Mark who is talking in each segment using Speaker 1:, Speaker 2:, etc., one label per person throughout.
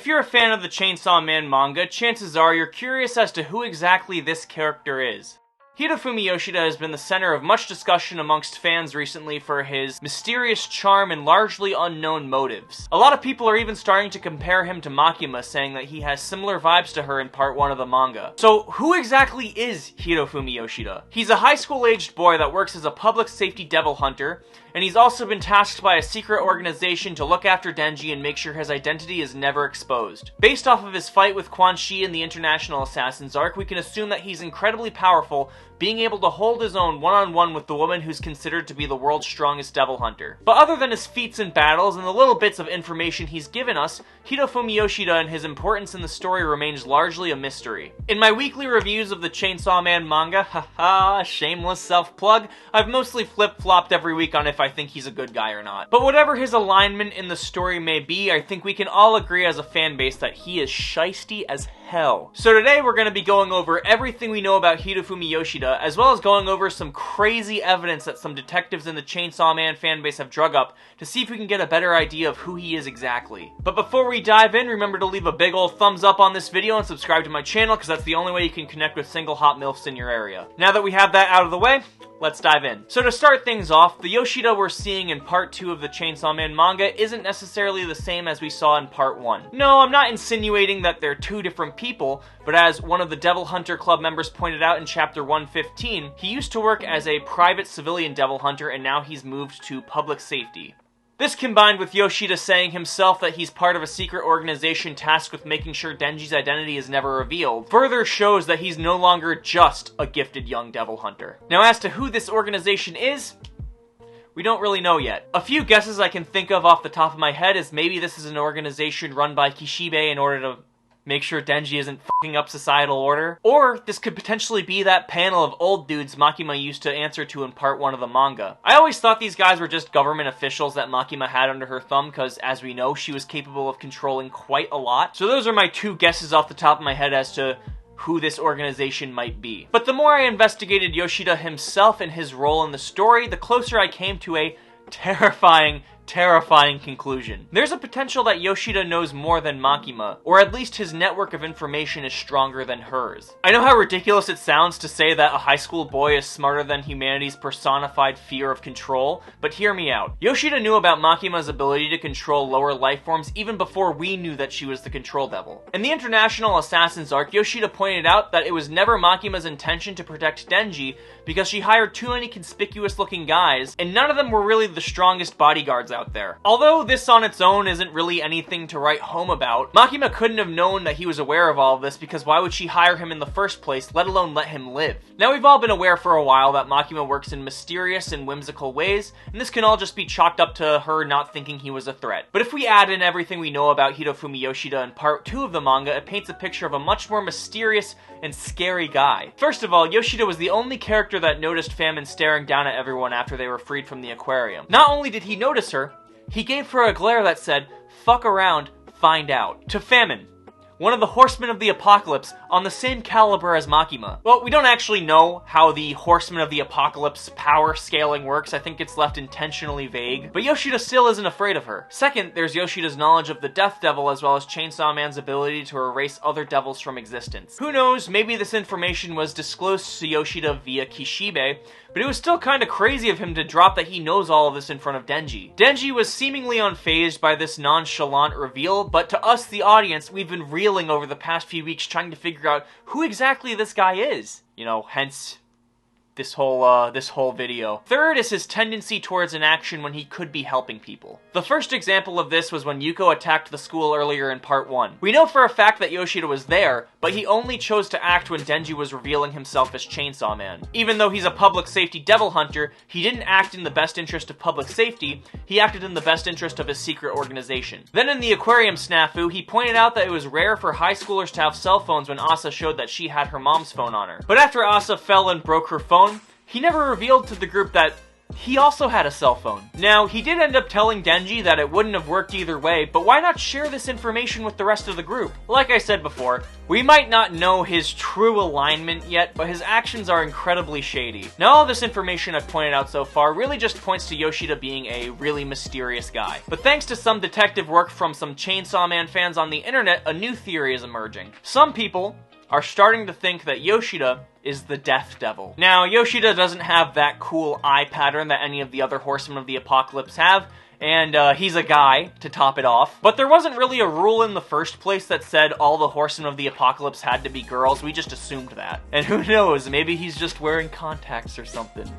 Speaker 1: If you're a fan of the Chainsaw Man manga, chances are you're curious as to who exactly this character is. Hirofumi Yoshida has been the center of much discussion amongst fans recently for his mysterious charm and largely unknown motives. A lot of people are even starting to compare him to Makima, saying that he has similar vibes to her in part 1 of the manga. So who exactly is Hirofumi Yoshida? He's a high school-aged boy that works as a public safety devil hunter, and he's also been tasked by a secret organization to look after Denji and make sure his identity is never exposed. Based off of his fight with Quan Chi in the International Assassins arc, we can assume that he's incredibly powerful, being able to hold his own one-on-one with the woman who's considered to be the world's strongest devil hunter. But other than his feats in battles and the little bits of information he's given us, Hirofumi Yoshida and his importance in the story remains largely a mystery. In my weekly reviews of the Chainsaw Man manga, haha, shameless self-plug, I've mostly flip-flopped every week on if I think he's a good guy or not. But whatever his alignment in the story may be, I think we can all agree as a fan base that he is shiesty as hell. So today we're going to be going over everything we know about Hirofumi Yoshida, as well as going over some crazy evidence that some detectives in the Chainsaw Man fanbase have drug up to see if we can get a better idea of who he is exactly. But before we dive in, remember to leave a big old thumbs up on this video and subscribe to my channel, because that's the only way you can connect with single hot MILFs in your area. Now that we have that out of the way, let's dive in. So to start things off, the Yoshida we're seeing in part 2 of the Chainsaw Man manga isn't necessarily the same as we saw in part 1. No, I'm not insinuating that they're two different people, but as one of the Devil Hunter Club members pointed out in chapter 115, he used to work as a private civilian devil hunter and now he's moved to public safety. This combined with Yoshida saying himself that he's part of a secret organization tasked with making sure Denji's identity is never revealed, further shows that he's no longer just a gifted young devil hunter. Now as to who this organization is, we don't really know yet. A few guesses I can think of off the top of my head is maybe this is an organization run by Kishibe in order to make sure Denji isn't fucking up societal order. Or this could potentially be that panel of old dudes Makima used to answer to in part 1 of the manga. I always thought these guys were just government officials that Makima had under her thumb, because as we know, she was capable of controlling quite a lot. So those are my two guesses off the top of my head as to who this organization might be. But the more I investigated Yoshida himself and his role in the story, the closer I came to a terrifying conclusion. There's a potential that Yoshida knows more than Makima, or at least his network of information is stronger than hers. I know how ridiculous it sounds to say that a high school boy is smarter than humanity's personified fear of control, but hear me out. Yoshida knew about Makima's ability to control lower life forms even before we knew that she was the control devil. In the International Assassins arc, Yoshida pointed out that it was never Makima's intention to protect Denji because she hired too many conspicuous looking guys, and none of them were really the strongest bodyguards out there. Although this on its own isn't really anything to write home about, Makima couldn't have known that he was aware of all of this, because why would she hire him in the first place, let alone let him live? Now we've all been aware for a while that Makima works in mysterious and whimsical ways, and this can all just be chalked up to her not thinking he was a threat. But if we add in everything we know about Hirofumi Yoshida in part 2 of the manga, it paints a picture of a much more mysterious and scary guy. First of all, Yoshida was the only character that noticed Famine staring down at everyone after they were freed from the aquarium. Not only did he notice her, he gave her a glare that said, "Fuck around, find out." To Famine, one of the Horsemen of the Apocalypse, on the same caliber as Makima. Well, we don't actually know how the Horsemen of the Apocalypse power scaling works. I think it's left intentionally vague. But Yoshida still isn't afraid of her. Second, there's Yoshida's knowledge of the Death Devil, as well as Chainsaw Man's ability to erase other devils from existence. Who knows, maybe this information was disclosed to Yoshida via Kishibe, but it was still kinda crazy of him to drop that he knows all of this in front of Denji. Denji was seemingly unfazed by this nonchalant reveal, but to us, the audience, we've been reeling over the past few weeks trying to figure out who exactly this guy is. You know, hence this whole video. Third is his tendency towards inaction when he could be helping people. The first example of this was when Yuko attacked the school earlier in part 1. We know for a fact that Yoshida was there, but he only chose to act when Denji was revealing himself as Chainsaw Man. Even though he's a public safety devil hunter, he didn't act in the best interest of public safety, he acted in the best interest of his secret organization. Then in the aquarium snafu, he pointed out that it was rare for high schoolers to have cell phones when Asa showed that she had her mom's phone on her. But after Asa fell and broke her phone, he never revealed to the group that he also had a cell phone. Now, he did end up telling Denji that it wouldn't have worked either way, but why not share this information with the rest of the group? Like I said before, we might not know his true alignment yet, but his actions are incredibly shady. Now, all this information I've pointed out so far really just points to Yoshida being a really mysterious guy. But thanks to some detective work from some Chainsaw Man fans on the internet, a new theory is emerging. Some people are starting to think that Yoshida is the Death Devil. Now, Yoshida doesn't have that cool eye pattern that any of the other Horsemen of the Apocalypse have, and he's a guy to top it off. But there wasn't really a rule in the first place that said all the Horsemen of the Apocalypse had to be girls. We just assumed that. And who knows, maybe he's just wearing contacts or something.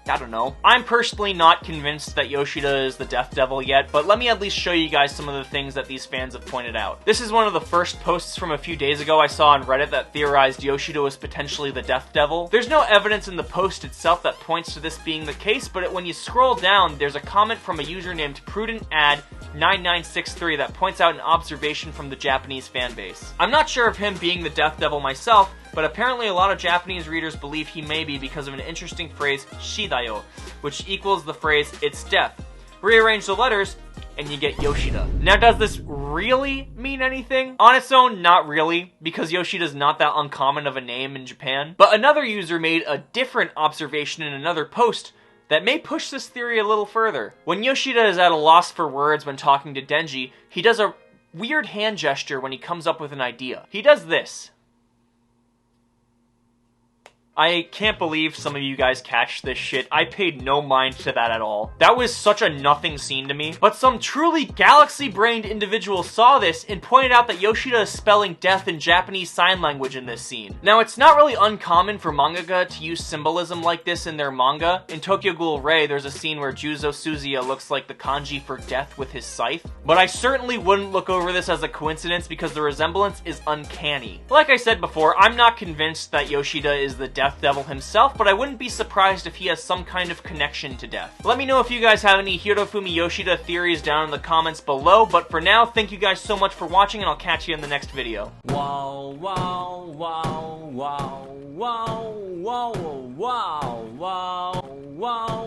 Speaker 1: I don't know. I'm personally not convinced that Yoshida is the Death Devil yet, but let me at least show you guys some of the things that these fans have pointed out. This is one of the first posts from a few days ago I saw on Reddit that theorized Yoshida was potentially the Death Devil. There's no evidence in the post itself that points to this being the case, but when you scroll down, there's a comment from a user named PrudentAd9963 that points out an observation from the Japanese fanbase. I'm not sure of him being the Death Devil myself, but apparently a lot of Japanese readers believe he may be because of an interesting phrase, shidayo, which equals the phrase, it's death. Rearrange the letters, and you get Yoshida. Now, does this really mean anything? On its own, not really, because Yoshida's not that uncommon of a name in Japan. But another user made a different observation in another post that may push this theory a little further. When Yoshida is at a loss for words when talking to Denji, he does a weird hand gesture when he comes up with an idea. He does this. I can't believe some of you guys catch this shit. I paid no mind to that at all. That was such a nothing scene to me. But some truly galaxy-brained individual saw this and pointed out that Yoshida is spelling death in Japanese sign language in this scene. Now, it's not really uncommon for mangaka to use symbolism like this in their manga. In Tokyo Ghoul Ray, there's a scene where Juzo Suzuya looks like the kanji for death with his scythe. But I certainly wouldn't look over this as a coincidence because the resemblance is uncanny. Like I said before, I'm not convinced that Yoshida is the Death Devil himself, but I wouldn't be surprised if he has some kind of connection to death. Let me know if you guys have any Hirofumi Yoshida theories down in the comments below, but for now, thank you guys so much for watching, and I'll catch you in the next video. Wow, wow, wow, wow, wow, wow, wow, wow, wow.